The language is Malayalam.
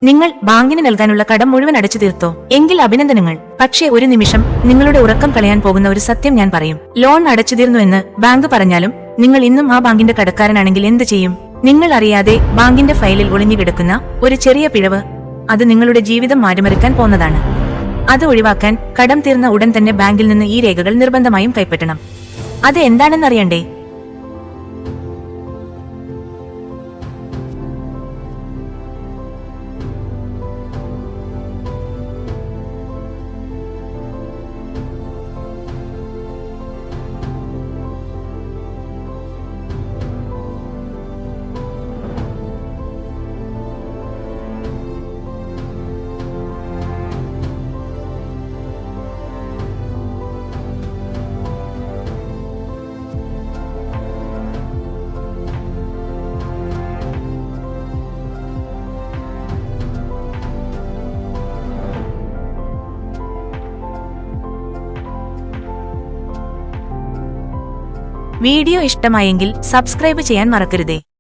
നിങ്ങൾ ബാങ്കിന് നൽകാനുള്ള കടം മുഴുവൻ അടച്ചു തീർത്തോ? എങ്കിൽ അഭിനന്ദനങ്ങൾ. പക്ഷേ ഒരു നിമിഷം നിങ്ങളുടെ ഉറക്കം കളയാൻ പോകുന്ന ഒരു സത്യം ഞാൻ പറയും. ലോൺ അടച്ചു തീർന്നു എന്ന് ബാങ്ക് പറഞ്ഞാലും നിങ്ങൾ ഇന്നും ആ ബാങ്കിന്റെ കടക്കാരനാണെങ്കിൽ എന്ത് ചെയ്യും? നിങ്ങൾ അറിയാതെ ബാങ്കിന്റെ ഫയലിൽ ഒളിഞ്ഞുകിടക്കുന്ന ഒരു ചെറിയ പിഴവ്, അത് നിങ്ങളുടെ ജീവിതം മാറ്റിമറിക്കാൻ പോന്നതാണ്. അത് ഒഴിവാക്കാൻ കടം തീർന്ന ഉടൻ തന്നെ ബാങ്കിൽ നിന്ന് ഈ രേഖകൾ നിർബന്ധമായും കൈപ്പറ്റണം. അത് എന്താണെന്നറിയണ്ടേ? വീഡിയോ ഇഷ്ടമായെങ്കിൽ സബ്സ്ക്രൈബ് ചെയ്യാൻ മറക്കരുതേ.